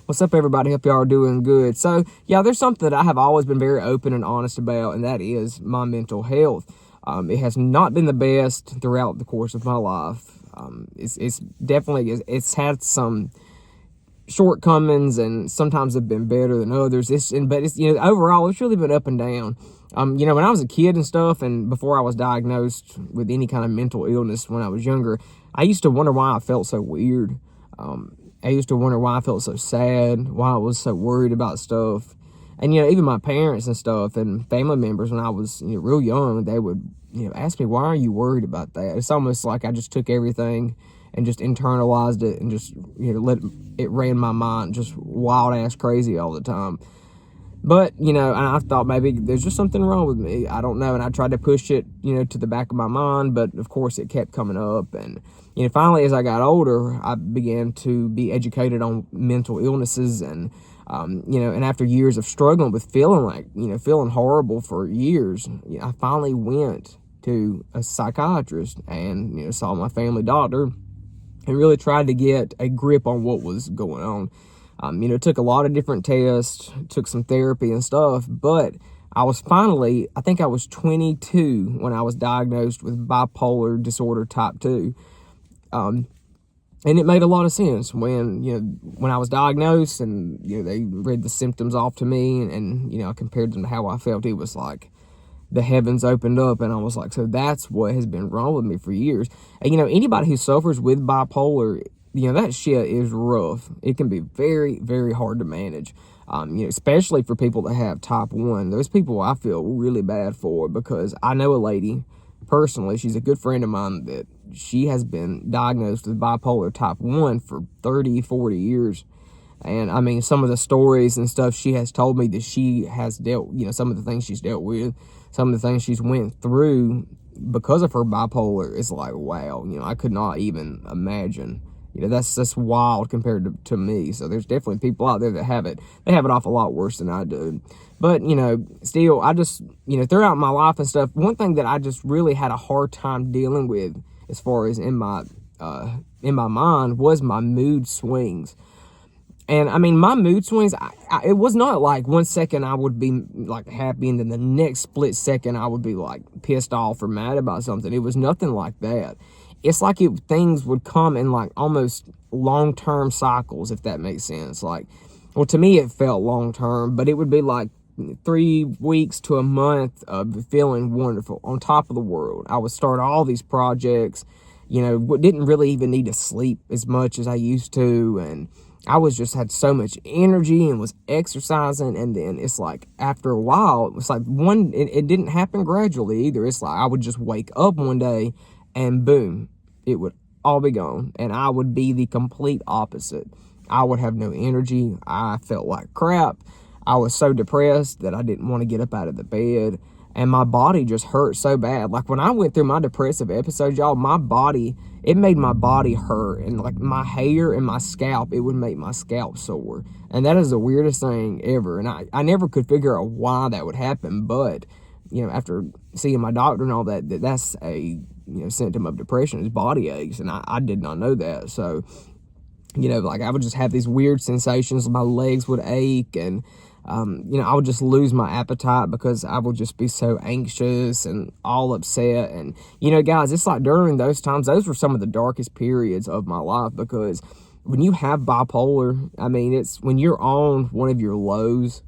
What's up, everybody? Hope y'all are doing good. So, yeah, there's something that I have always been very open and honest about, and that is my mental health. It has not been the best throughout the course of my life. It's definitely, it's had some shortcomings, and sometimes have been better than others. But it's, overall, it's really been up and down. When I was a kid and stuff, and before I was diagnosed with any kind of mental illness when I was younger, I used to wonder why I felt so weird. I used to wonder why I felt so sad, why I was so worried about stuff. And, even my parents and stuff and family members when I was, real young, they would, ask me, why are you worried about that? It's almost like I just took everything and just internalized it and just, let it ran my mind just wild ass crazy all the time. But, and I thought maybe there's just something wrong with me. I don't know. And I tried to push it, to the back of my mind. But, of course, it kept coming up. And, finally, as I got older, I began to be educated on mental illnesses. And, and after years of struggling with feeling horrible for years, I finally went to a psychiatrist and, saw my family doctor and really tried to get a grip on what was going on. It took a lot of different tests, took some therapy and stuff, but I think I was 22 when I was diagnosed with bipolar disorder type 2. And it made a lot of sense when I was diagnosed and, they read the symptoms off to me and I compared them to how I felt. It was like the heavens opened up, and I was like, so that's what has been wrong with me for years. And, anybody who suffers with bipolar, that shit is rough. It can be very, very hard to manage, especially for people that have type 1. Those people I feel really bad for, because I know a lady personally, she's a good friend of mine, that she has been diagnosed with bipolar type 1 for 30, 40 years. And, some of the stories and stuff she has told me that she has dealt, some of the things she's dealt with, some of the things she's went through because of her bipolar, is like, wow, I could not even imagine. That's wild compared to me. So there's definitely people out there that have it. They have it off a lot worse than I do. But, still, I just, throughout my life and stuff, one thing that I just really had a hard time dealing with as far as in my mind was my mood swings. And, my mood swings, it was not like 1 second I would be, like, happy, and then the next split second I would be, like, pissed off or mad about something. It was nothing like that. It's like things would come in, like, almost long-term cycles, if that makes sense. Like, well, to me, it felt long-term, but it would be, like, 3 weeks to a month of feeling wonderful, on top of the world. I would start all these projects, didn't really even need to sleep as much as I used to, and I had so much energy and was exercising. And then it's like, after a while, it's like it didn't happen gradually either. It's like I would just wake up one day and boom, it would all be gone. And I would be the complete opposite. I would have no energy. I felt like crap. I was so depressed that I didn't want to get up out of the bed. And my body just hurt so bad. Like, when I went through my depressive episodes, y'all, it made my body hurt. And, like, my hair and my scalp, it would make my scalp sore. And that is the weirdest thing ever. And I never could figure out why that would happen. But, after seeing my doctor and all that's a, symptom of depression, is body aches. And I did not know that. So, like, I would just have these weird sensations. My legs would ache, and I would just lose my appetite because I would just be so anxious and all upset. And, guys, it's like during those times, those were some of the darkest periods of my life, because when you have bipolar, it's when you're on one of your lows,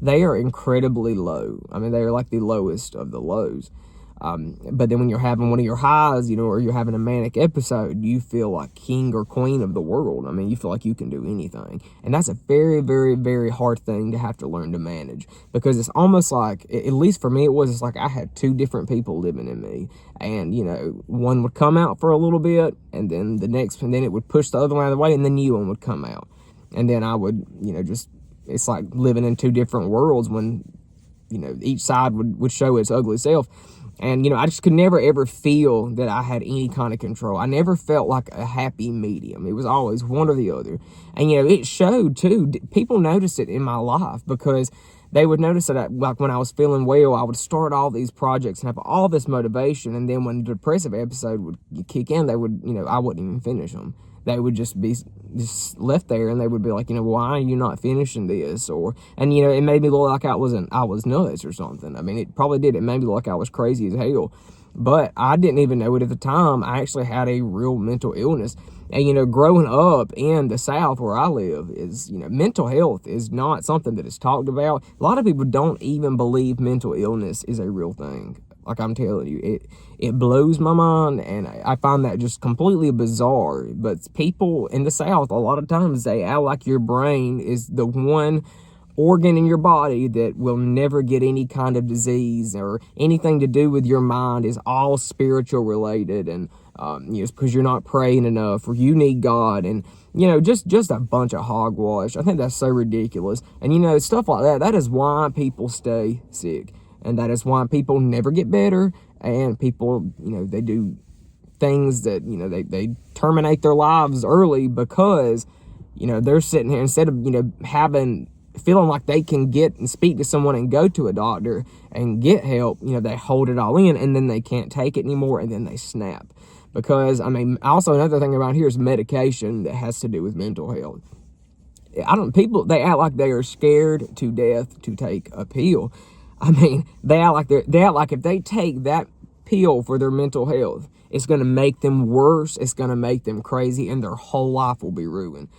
they are incredibly low. They're like the lowest of the lows. But then when you're having one of your highs, or you're having a manic episode, you feel like king or queen of the world. You feel like you can do anything. And that's a very, very, very hard thing to have to learn to manage, because it's almost like, at least for me, it's like I had two different people living in me. And, one would come out for a little bit, and then and then it would push the other one out of the way, and the new one would come out. And then I would, it's like living in two different worlds when, each side would show its ugly self. And, I just could never, ever feel that I had any kind of control. I never felt like a happy medium. It was always one or the other. And, it showed, too. People noticed it in my life, because they would notice that, like, when I was feeling well, I would start all these projects and have all this motivation. And then when the depressive episode would kick in, they would, I wouldn't even finish them. they would just be just left there, and they would be like, why are you not finishing this? And it made me look like I was nuts or something. I mean, it probably did. It made me look like I was crazy as hell. But I didn't even know it at the time. I actually had a real mental illness. And, growing up in the South where I live is, mental health is not something that is talked about. A lot of people don't even believe mental illness is a real thing. Like I'm telling you, it blows my mind, and I find that just completely bizarre. But people in the South, a lot of times, they act like your brain is the one organ in your body that will never get any kind of disease, or anything to do with your mind is all spiritual related, and it's because you're not praying enough, or you need God, and just a bunch of hogwash. I think that's so ridiculous. And stuff like that is why people stay sick, and that is why people never get better, and people they do things that they terminate their lives early because they're sitting here, instead of feeling like they can get and speak to someone and go to a doctor and get help, they hold it all in, and then they can't take it anymore, and then they snap. Because, also another thing around here is medication that has to do with mental health. People, they act like they are scared to death to take a pill. They act like if they take that pill for their mental health, it's going to make them worse, it's going to make them crazy, and their whole life will be ruined.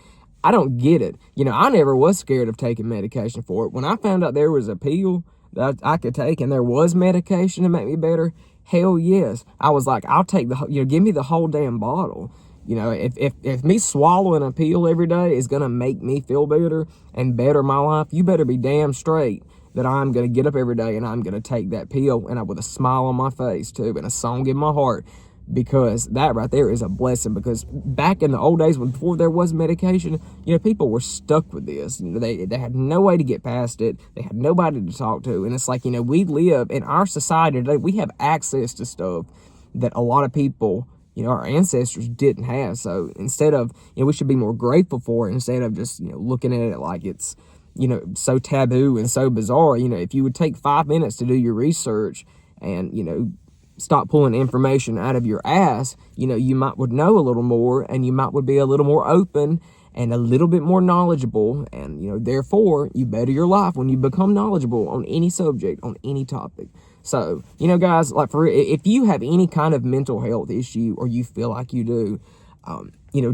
I don't get it. I never was scared of taking medication for it. When I found out there was a pill that I could take and there was medication to make me better, hell yes. I was like, I'll take give me the whole damn bottle. If me swallowing a pill every day is going to make me feel better and better my life, you better be damn straight that I'm going to get up every day and I'm going to take that pill, and with a smile on my face too, and a song in my heart. Because that right there is a blessing. Because back in the old days, before there was medication, people were stuck with this. They had no way to get past it. They had nobody to talk to. And it's like, we live in our society today. We have access to stuff that a lot of people, our ancestors didn't have. So instead of, we should be more grateful for it, instead of just, looking at it like it's, so taboo and so bizarre. If you would take 5 minutes to do your research and, stop pulling information out of your ass, you would know a little more, and you would be a little more open and a little bit more knowledgeable, and therefore you better your life when you become knowledgeable on any subject, on any topic. So guys, like, for if you have any kind of mental health issue, or you feel like you do,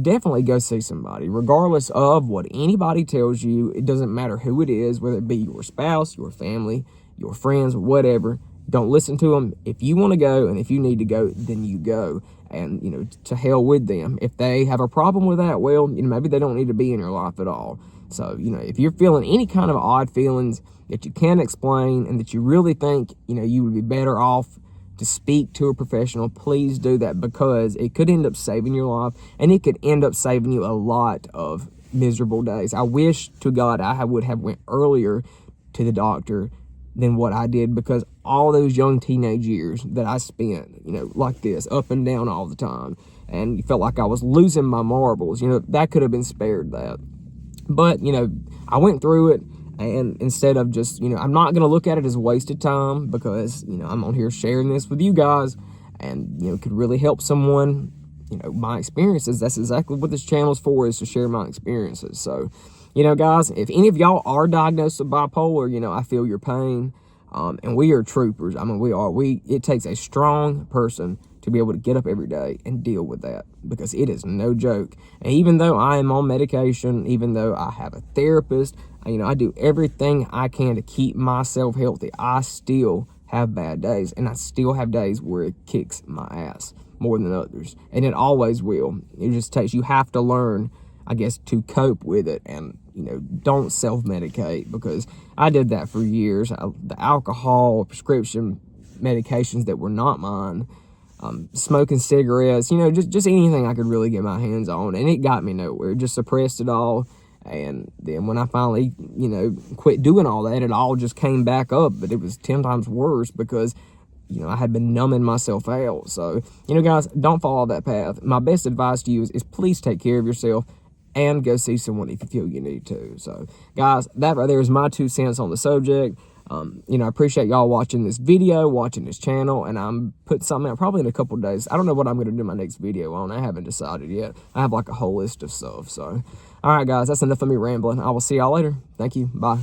definitely go see somebody, regardless of what anybody tells you. It doesn't matter who it is, whether it be your spouse, your family, your friends, whatever. Don't listen to them. If you want to go, and if you need to go, then you go. And, to hell with them. If they have a problem with that, well, maybe they don't need to be in your life at all. So, if you're feeling any kind of odd feelings that you can't explain, and that you really think, you would be better off to speak to a professional, please do that, because it could end up saving your life, and it could end up saving you a lot of miserable days. I wish to God I would have went earlier to the doctor than what I did, because all those young teenage years that I spent, like this, up and down all the time, and felt like I was losing my marbles, that could have been spared that. But, I went through it, and instead of just, I'm not going to look at it as wasted time, because, I'm on here sharing this with you guys, and, could really help someone, my experiences. That's exactly what this channel is for, is to share my experiences. So, guys, if any of y'all are diagnosed with bipolar, I feel your pain, and we are troopers. It takes a strong person to be able to get up every day and deal with that, because it is no joke. And even though I am on medication, even though I have a therapist, I do everything I can to keep myself healthy, I still have bad days, and I still have days where it kicks my ass more than others, and it always will. It just takes, you have to learn, I guess, to cope with it, and don't self-medicate, because I did that for years. The alcohol, prescription medications that were not mine, smoking cigarettes, just anything I could really get my hands on, and it got me nowhere. It just suppressed it all. And then when I finally, quit doing all that, it all just came back up, but it was 10 times worse, because I had been numbing myself out. So, guys, don't follow that path. My best advice to you is please take care of yourself, and go see someone if you feel you need to. So, guys, that right there is my 2 cents on the subject. You know, I appreciate y'all watching this video, watching this channel, and I'm putting something out probably in a couple days. I don't know what I'm going to do my next video on. I haven't decided yet. I have like a whole list of stuff. So, all right, guys, that's enough of me rambling. I will see y'all later. Thank you. Bye.